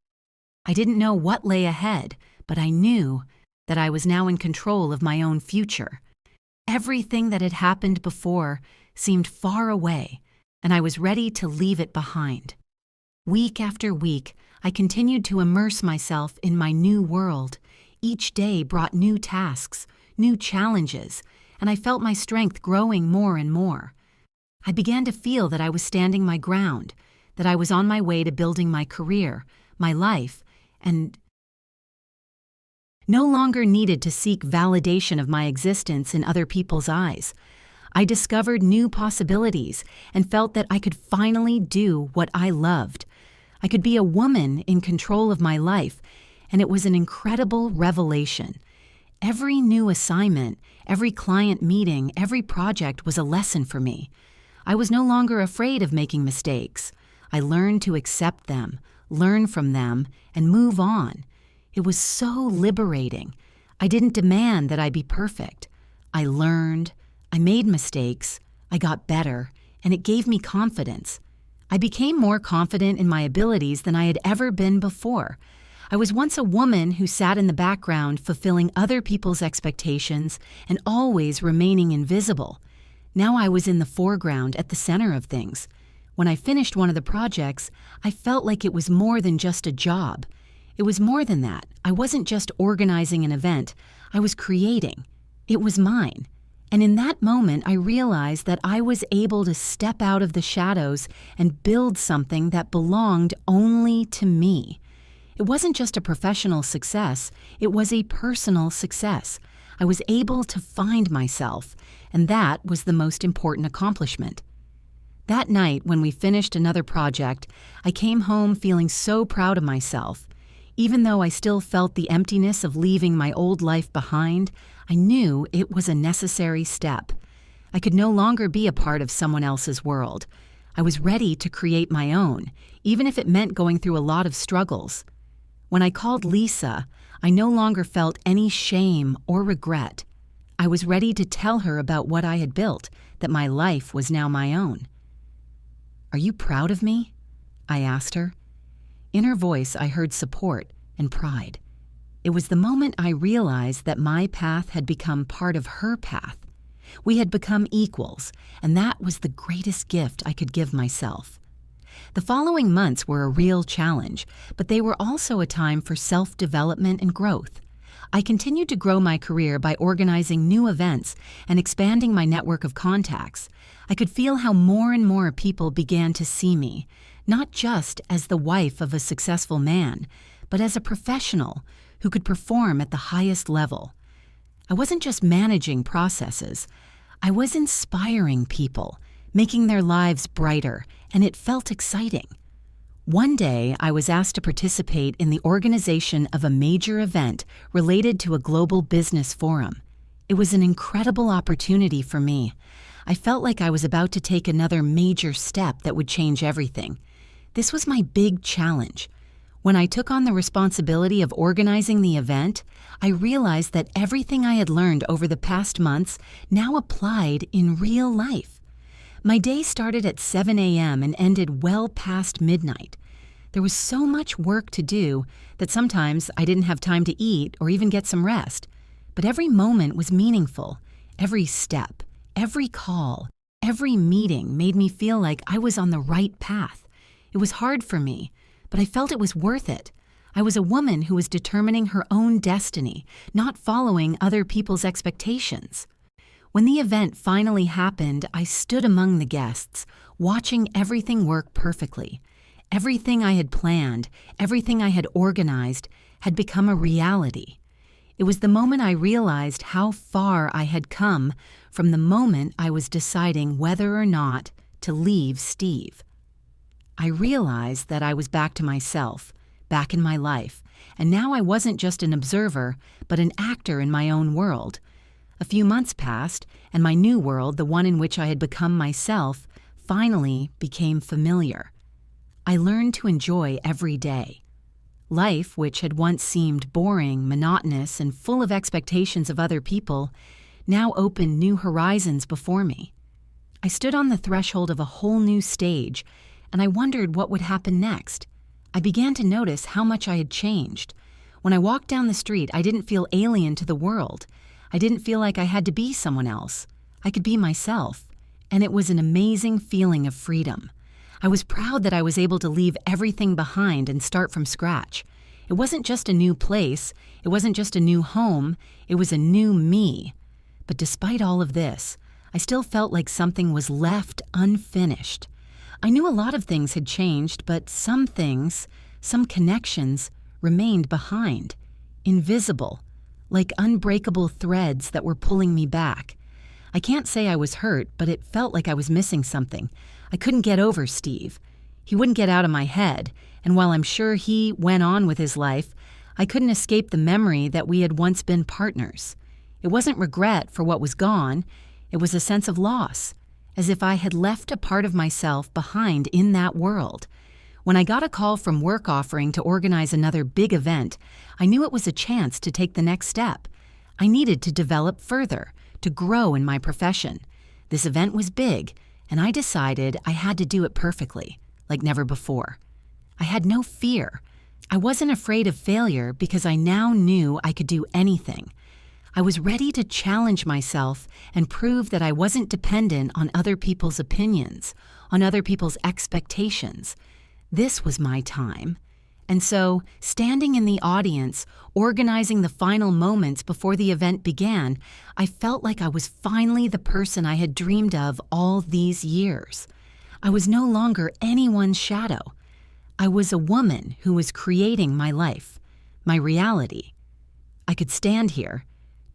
Speaker 1: I didn't know what lay ahead, but I knew that I was now in control of my own future. Everything that had happened before seemed far away, and I was ready to leave it behind. Week after week, I continued to immerse myself in my new world. Each day brought new tasks, new challenges, and I felt my strength growing more and more. I began to feel that I was standing my ground, that I was on my way to building my career, my life, and no longer needed to seek validation of my existence in other people's eyes. I discovered new possibilities and felt that I could finally do what I loved. I could be a woman in control of my life, and it was an incredible revelation. Every new assignment, every client meeting, every project was a lesson for me. I was no longer afraid of making mistakes. I learned to accept them, learn from them, and move on. It was so liberating. I didn't demand that I be perfect. I learned, I made mistakes, I got better, and it gave me confidence. I became more confident in my abilities than I had ever been before. I was once a woman who sat in the background fulfilling other people's expectations and always remaining invisible. Now I was in the foreground at the center of things. When I finished one of the projects, I felt like it was more than just a job. It was more than that. I wasn't just organizing an event. I was creating. It was mine. And in that moment, I realized that I was able to step out of the shadows and build something that belonged only to me. It wasn't just a professional success, it was a personal success. I was able to find myself, and that was the most important accomplishment. That night, when we finished another project, I came home feeling so proud of myself. Even though I still felt the emptiness of leaving my old life behind, I knew it was a necessary step. I could no longer be a part of someone else's world. I was ready to create my own, even if it meant going through a lot of struggles. When I called Lisa, I no longer felt any shame or regret. I was ready to tell her about what I had built, that my life was now my own. "Are you proud of me?" I asked her. In her voice, I heard support and pride. It was the moment I realized that my path had become part of her path. We had become equals, and that was the greatest gift I could give myself. The following months were a real challenge, but they were also a time for self-development and growth. I continued to grow my career by organizing new events and expanding my network of contacts. I could feel how more and more people began to see me, not just as the wife of a successful man, but as a professional who could perform at the highest level. I wasn't just managing processes. I was inspiring people, making their lives brighter, and it felt exciting. One day, I was asked to participate in the organization of a major event related to a global business forum. It was an incredible opportunity for me. I felt like I was about to take another major step that would change everything. This was my big challenge. When I took on the responsibility of organizing the event, I realized that everything I had learned over the past months now applied in real life. My day started at 7 a.m. and ended well past midnight. There was so much work to do that sometimes I didn't have time to eat or even get some rest. But every moment was meaningful. Every step, every call, every meeting made me feel like I was on the right path. It was hard for me, but I felt it was worth it. I was a woman who was determining her own destiny, not following other people's expectations. When the event finally happened, I stood among the guests, watching everything work perfectly. Everything I had planned, everything I had organized, had become a reality. It was the moment I realized how far I had come from the moment I was deciding whether or not to leave Steve. I realized that I was back to myself, back in my life, and now I wasn't just an observer, but an actor in my own world. A few months passed, and my new world, the one in which I had become myself, finally became familiar. I learned to enjoy every day. Life, which had once seemed boring, monotonous, and full of expectations of other people, now opened new horizons before me. I stood on the threshold of a whole new stage, and I wondered what would happen next. I began to notice how much I had changed. When I walked down the street, I didn't feel alien to the world. I didn't feel like I had to be someone else. I could be myself, and it was an amazing feeling of freedom. I was proud that I was able to leave everything behind and start from scratch. It wasn't just a new place, it wasn't just a new home, it was a new me. But despite all of this, I still felt like something was left unfinished. I knew a lot of things had changed, but some things, some connections, remained behind, invisible, like unbreakable threads that were pulling me back. I can't say I was hurt, but it felt like I was missing something. I couldn't get over Steve. He wouldn't get out of my head, and while I'm sure he went on with his life, I couldn't escape the memory that we had once been partners. It wasn't regret for what was gone, it was a sense of loss, as if I had left a part of myself behind in that world. When I got a call from work offering to organize another big event, I knew it was a chance to take the next step. I needed to develop further, to grow in my profession. This event was big, and I decided I had to do it perfectly, like never before. I had no fear. I wasn't afraid of failure because I now knew I could do anything. I was ready to challenge myself and prove that I wasn't dependent on other people's opinions, on other people's expectations. This was my time. And so, standing in the audience, organizing the final moments before the event began, I felt like I was finally the person I had dreamed of all these years. I was no longer anyone's shadow. I was a woman who was creating my life, my reality. I could stand here,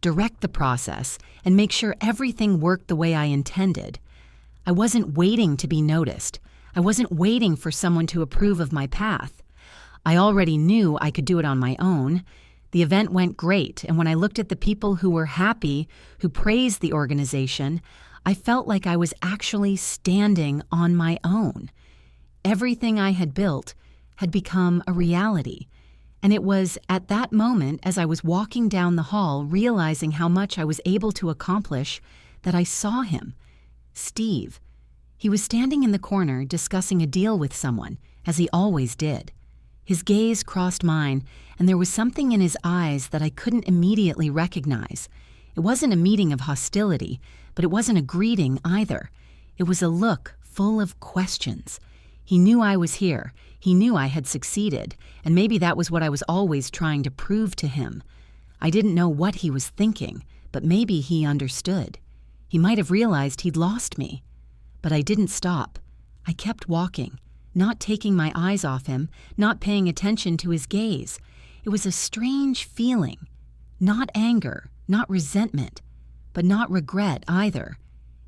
Speaker 1: direct the process, and make sure everything worked the way I intended. I wasn't waiting to be noticed. I wasn't waiting for someone to approve of my path. I already knew I could do it on my own. The event went great, and when I looked at the people who were happy, who praised the organization, I felt like I was actually standing on my own. Everything I had built had become a reality, and it was at that moment, as I was walking down the hall, realizing how much I was able to accomplish, that I saw him, Steve. He was standing in the corner discussing a deal with someone, as he always did. His gaze crossed mine, and there was something in his eyes that I couldn't immediately recognize. It wasn't a meeting of hostility, but it wasn't a greeting either. It was a look full of questions. He knew I was here. He knew I had succeeded, and maybe that was what I was always trying to prove to him. I didn't know what he was thinking, but maybe he understood. He might have realized he'd lost me. But I didn't stop. I kept walking, not taking my eyes off him, not paying attention to his gaze. It was a strange feeling. Not anger, not resentment, but not regret either.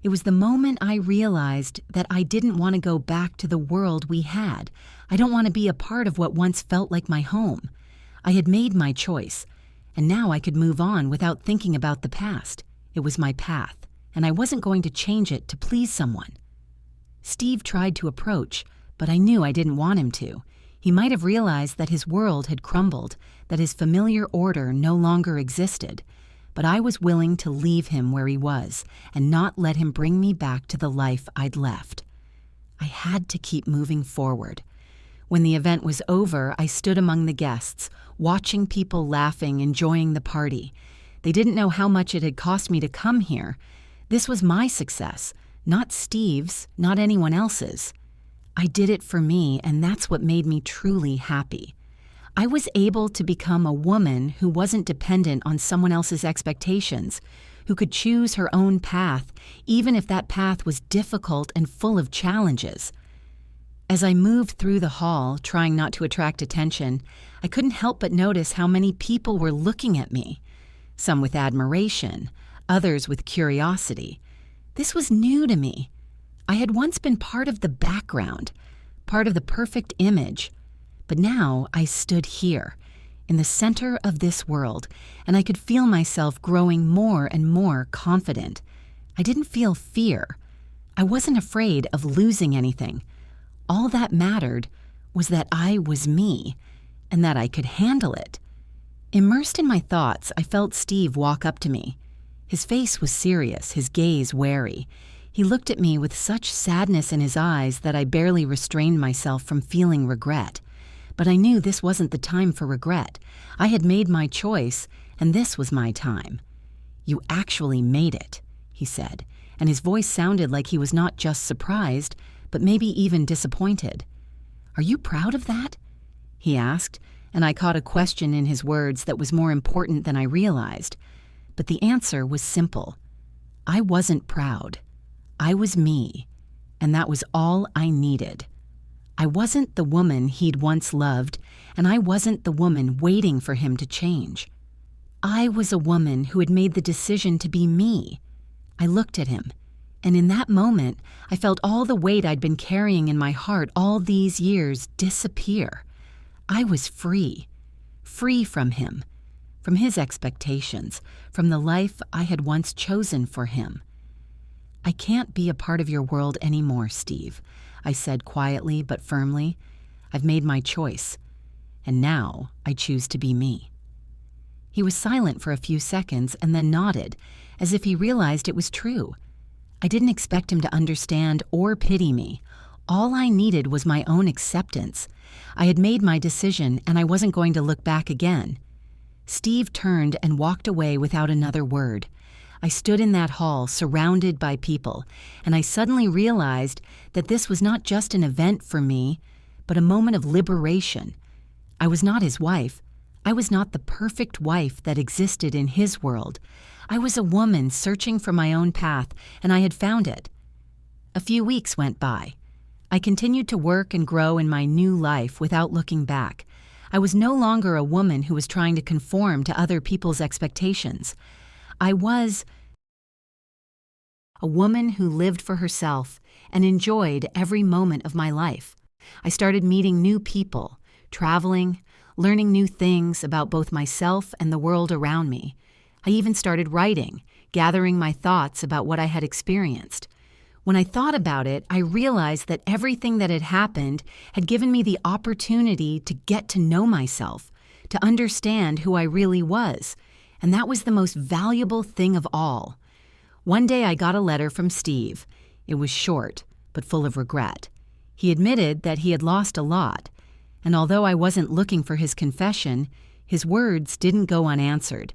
Speaker 1: It was the moment I realized that I didn't want to go back to the world we had. I don't want to be a part of what once felt like my home. I had made my choice, and now I could move on without thinking about the past. It was my path, and I wasn't going to change it to please someone. Steve tried to approach, but I knew I didn't want him to. He might have realized that his world had crumbled, that his familiar order no longer existed. But I was willing to leave him where he was and not let him bring me back to the life I'd left. I had to keep moving forward. When the event was over, I stood among the guests, watching people laughing, enjoying the party. They didn't know how much it had cost me to come here. This was my success, not Steve's, not anyone else's. I did it for me, and that's what made me truly happy. I was able to become a woman who wasn't dependent on someone else's expectations, who could choose her own path, even if that path was difficult and full of challenges. As I moved through the hall, trying not to attract attention, I couldn't help but notice how many people were looking at me, some with admiration, others with curiosity. This was new to me. I had once been part of the background, part of the perfect image. But now I stood here, in the center of this world, and I could feel myself growing more and more confident. I didn't feel fear. I wasn't afraid of losing anything. All that mattered was that I was me, and that I could handle it. Immersed in my thoughts, I felt Steve walk up to me. His face was serious, his gaze wary. He looked at me with such sadness in his eyes that I barely restrained myself from feeling regret. But I knew this wasn't the time for regret. I had made my choice, and this was my time. "You actually made it," he said, and his voice sounded like he was not just surprised, but maybe even disappointed. "Are you proud of that?" he asked, and I caught a question in his words that was more important than I realized. But the answer was simple. I wasn't proud. I was me, and that was all I needed. I wasn't the woman he'd once loved, and I wasn't the woman waiting for him to change. I was a woman who had made the decision to be me. I looked at him, and in that moment, I felt all the weight I'd been carrying in my heart all these years disappear. I was free from him, from his expectations, from the life I had once chosen for him. "I can't be a part of your world anymore, Steve," I said quietly but firmly. "I've made my choice, and now I choose to be me." He was silent for a few seconds and then nodded, as if he realized it was true. I didn't expect him to understand or pity me. All I needed was my own acceptance. I had made my decision, and I wasn't going to look back again. Steve turned and walked away without another word. I stood in that hall, surrounded by people, and I suddenly realized that this was not just an event for me, but a moment of liberation. I was not his wife. I was not the perfect wife that existed in his world. I was a woman searching for my own path, and I had found it. A few weeks went by. I continued to work and grow in my new life without looking back. I was no longer a woman who was trying to conform to other people's expectations. I was a woman who lived for herself and enjoyed every moment of my life. I started meeting new people, traveling, learning new things about both myself and the world around me. I even started writing, gathering my thoughts about what I had experienced. When I thought about it, I realized that everything that had happened had given me the opportunity to get to know myself, to understand who I really was, and that was the most valuable thing of all. One day I got a letter from Steve. It was short, but full of regret. He admitted that he had lost a lot, and although I wasn't looking for his confession, his words didn't go unanswered.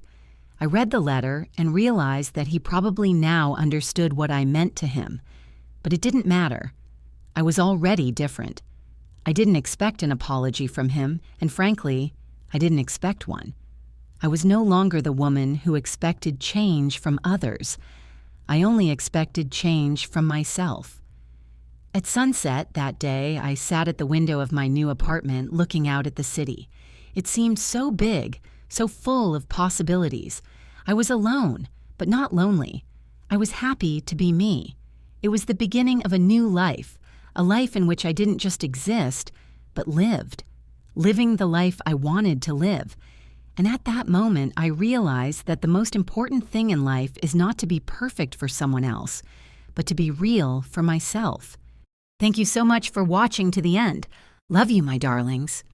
Speaker 1: I read the letter and realized that he probably now understood what I meant to him. But it didn't matter. I was already different. I didn't expect an apology from him, and frankly, I didn't expect one. I was no longer the woman who expected change from others. I only expected change from myself. At sunset that day, I sat at the window of my new apartment looking out at the city. It seemed so big, so full of possibilities. I was alone, but not lonely. I was happy to be me. It was the beginning of a new life, a life in which I didn't just exist, but lived, living the life I wanted to live. And at that moment, I realized that the most important thing in life is not to be perfect for someone else, but to be real for myself. Thank you so much for watching to the end. Love you, my darlings.